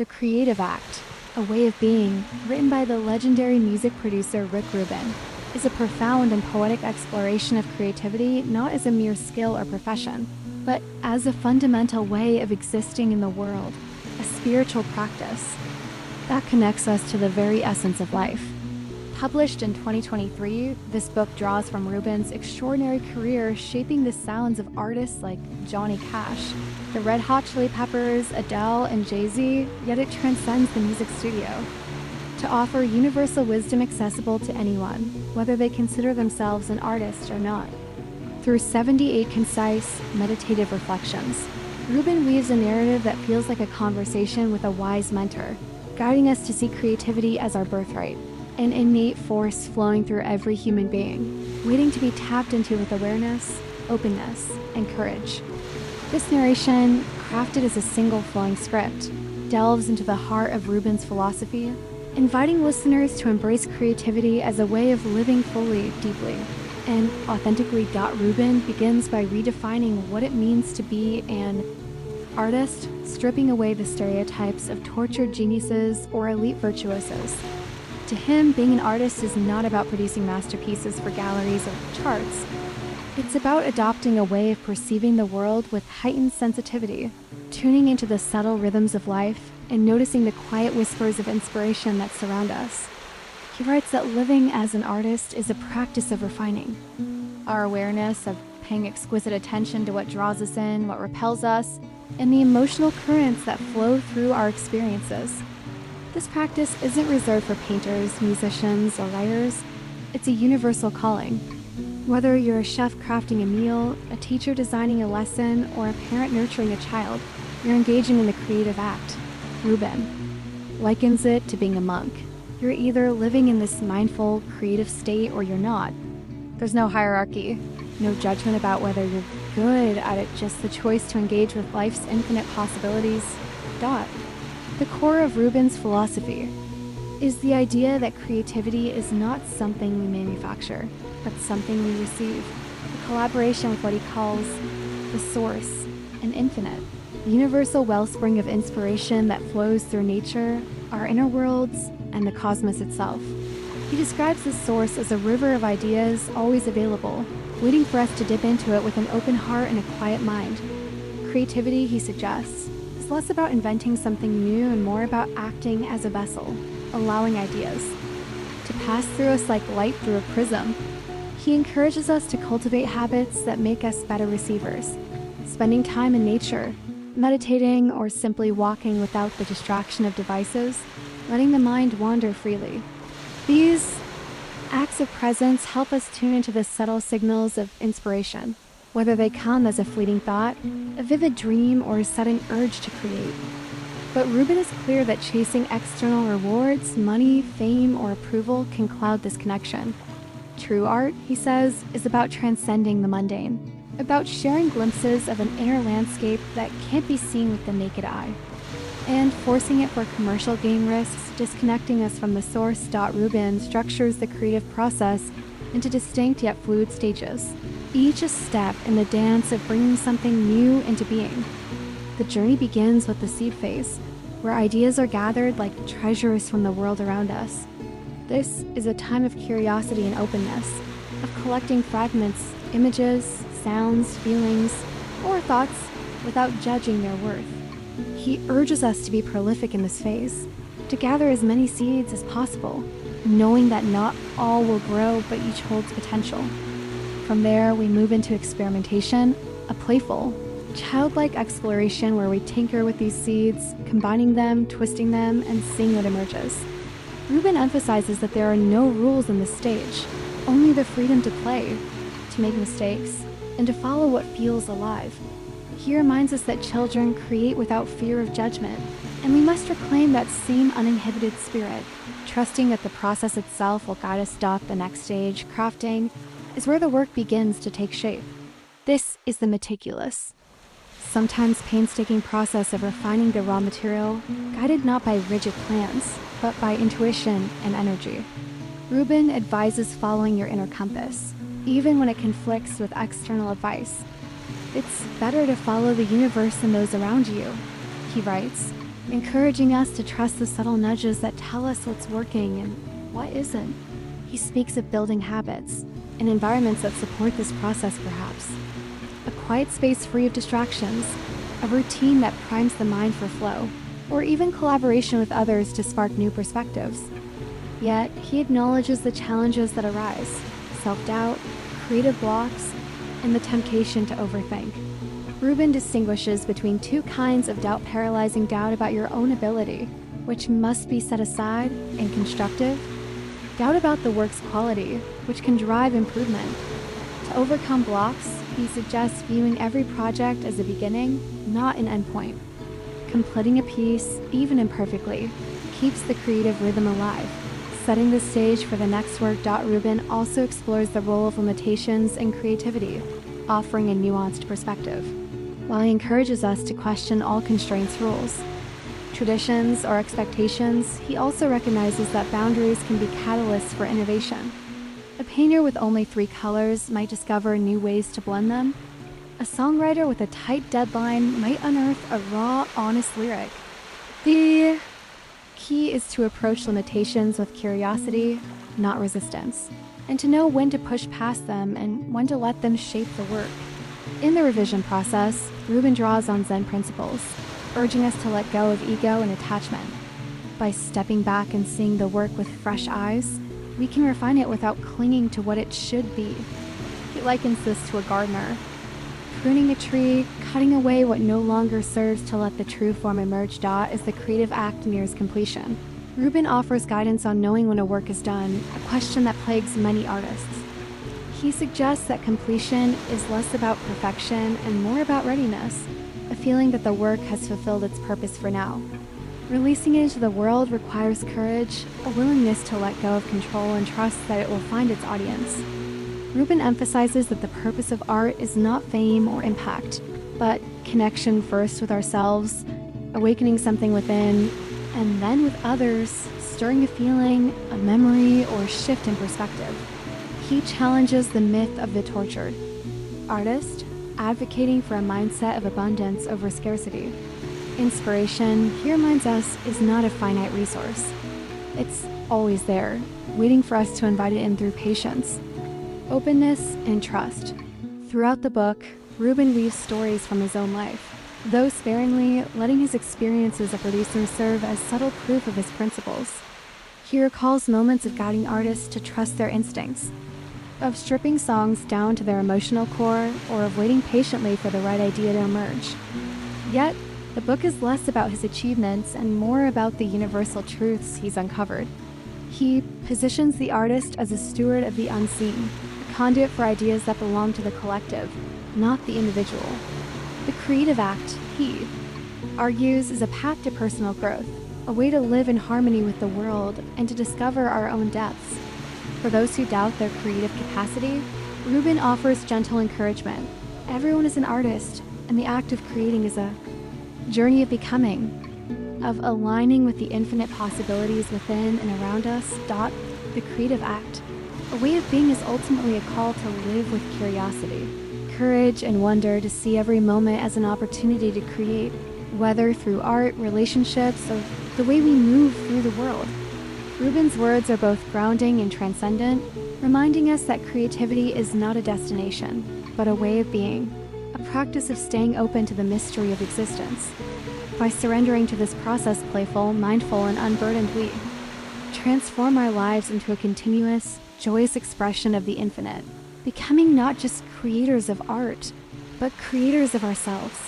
The creative act, a way of being, written by the legendary music producer Rubin, is a profound and poetic exploration of creativity not as a mere skill or profession, but as a fundamental way of existing in the world, a spiritual practice that connects us to the very essence of life. Published in 2023, this book draws from Rubin's extraordinary career shaping the sounds of artists like Johnny Cash, the Red Hot Chili Peppers, Adele, and Jay-Z, yet it transcends the music studio. To offer universal wisdom accessible to anyone, whether they consider themselves an artist or not. Through 78 concise, meditative reflections, Rubin weaves a narrative that feels like a conversation with a wise mentor, guiding us to see creativity as our birthright, an innate force flowing through every human being, waiting to be tapped into with awareness, openness, and courage. This narration, crafted as a single flowing script, delves into the heart of Rubin's philosophy, inviting listeners to embrace creativity as a way of living fully, deeply, and authentically. Rubin begins by redefining what it means to be an artist, stripping away the stereotypes of tortured geniuses or elite virtuosos. To him, being an artist is not about producing masterpieces for galleries or charts. It's about adopting a way of perceiving the world with heightened sensitivity, tuning into the subtle rhythms of life, and noticing the quiet whispers of inspiration that surround us. He writes that living as an artist is a practice of refining. Our awareness of paying exquisite attention to what draws us in, what repels us, and the emotional currents that flow through our experiences. This practice isn't reserved for painters, musicians, or writers. It's a universal calling. Whether you're a chef crafting a meal, a teacher designing a lesson, or a parent nurturing a child, you're engaging in the creative act. Rubin likens it to being a monk. You're either living in this mindful, creative state or you're not. There's no hierarchy, no judgment about whether you're good at it, just the choice to engage with life's infinite possibilities. The core of Rubin's philosophy is the idea that creativity is not something we manufacture, but something we receive, a collaboration with what he calls the source, an infinite, universal wellspring of inspiration that flows through nature, our inner worlds, and the cosmos itself. He describes the source as a river of ideas always available, waiting for us to dip into it with an open heart and a quiet mind. Creativity, he suggests, is less about inventing something new and more about acting as a vessel, allowing ideas to pass through us like light through a prism. He encourages us to cultivate habits that make us better receivers, spending time in nature, meditating, or simply walking without the distraction of devices, letting the mind wander freely. These acts of presence help us tune into the subtle signals of inspiration, whether they come as a fleeting thought, a vivid dream, or a sudden urge to create. But Rubin is clear that chasing external rewards, money, fame, or approval can cloud this connection. True art, he says, is about transcending the mundane, about sharing glimpses of an inner landscape that can't be seen with the naked eye, and forcing it for commercial gain risks, disconnecting us from the source. Rubin structures the creative process into distinct yet fluid stages, each a step in the dance of bringing something new into being. The journey begins with the seed phase, where ideas are gathered like treasures from the world around us. This is a time of curiosity and openness, of collecting fragments, images, sounds, feelings, or thoughts without judging their worth. He urges us to be prolific in this phase, to gather as many seeds as possible, knowing that not all will grow, but each holds potential. From there, we move into experimentation, a playful, childlike exploration where we tinker with these seeds, combining them, twisting them, and seeing what emerges. Rubin emphasizes that there are no rules in this stage, only the freedom to play, to make mistakes, and to follow what feels alive. He reminds us that children create without fear of judgment, and we must reclaim that same uninhibited spirit, trusting that the process itself will guide us. The next stage, crafting, is where the work begins to take shape. This is the meticulous, sometimes painstaking process of refining the raw material, guided not by rigid plans, but by intuition and energy. Rubin advises following your inner compass, even when it conflicts with external advice. It's better to follow the universe than those around you, he writes. encouraging us to trust the subtle nudges that tell us what's working and what isn't. He speaks of building habits and environments that support this process, perhaps. A quiet space free of distractions, a routine that primes the mind for flow, or even collaboration with others to spark new perspectives. Yet, he acknowledges the challenges that arise: self-doubt, creative blocks, and the temptation to overthink. Rubin distinguishes between two kinds of doubt-paralyzing doubt about your own ability, which must be set aside, and constructive doubt about the work's quality, which can drive improvement. To overcome blocks, he suggests viewing every project as a beginning, not an endpoint. Completing a piece, even imperfectly, keeps the creative rhythm alive. Setting the stage for the next work, Rubin also explores the role of limitations in creativity, offering a nuanced perspective. While he encourages us to question all constraints rules, traditions, or expectations, he also recognizes that boundaries can be catalysts for innovation. A painter with only 3 colors might discover new ways to blend them. A songwriter with a tight deadline might unearth a raw, honest lyric. The key is to approach limitations with curiosity, not resistance, and to know when to push past them and when to let them shape the work. In the revision process, Rubin draws on Zen principles, urging us to let go of ego and attachment. By stepping back and seeing the work with fresh eyes, we can refine it without clinging to what it should be. He likens this to a gardener, pruning a tree, cutting away what no longer serves to let the true form emerge. As the creative act nears completion, Rubin offers guidance on knowing when a work is done, a question that plagues many artists. He suggests that completion is less about perfection and more about readiness, a feeling that the work has fulfilled its purpose for now. Releasing it into the world requires courage, a willingness to let go of control and trust that it will find its audience. Rubin emphasizes that the purpose of art is not fame or impact, but connection first with ourselves, awakening something within, and then with others, stirring a feeling, a memory, or a shift in perspective. He challenges the myth of the tortured artist, advocating for a mindset of abundance over scarcity. Inspiration, he reminds us, is not a finite resource. It's always there, waiting for us to invite it in through patience, openness, and trust. Throughout the book, Rubin weaves stories from his own life, though sparingly, letting his experience as a producer serve as subtle proof of his principles. He recalls moments of guiding artists to trust their instincts, of stripping songs down to their emotional core, or of waiting patiently for the right idea to emerge. Yet, the book is less about his achievements and more about the universal truths he's uncovered. He positions the artist as a steward of the unseen, a conduit for ideas that belong to the collective, not the individual. The creative act, he argues, is a path to personal growth, a way to live in harmony with the world and to discover our own depths. For those who doubt their creative capacity, Rubin offers gentle encouragement. Everyone is an artist, and the act of creating is a journey of becoming, of aligning with the infinite possibilities within and around us. The creative act, a way of being, is ultimately a call to live with curiosity, courage, and wonder, to see every moment as an opportunity to create, whether through art, relationships, or the way we move through the world. Rubin's words are both grounding and transcendent, reminding us that creativity is not a destination, but a way of being, a practice of staying open to the mystery of existence. By surrendering to this process, playful, mindful, and unburdened, we transform our lives into a continuous, joyous expression of the infinite, becoming not just creators of art, but creators of ourselves.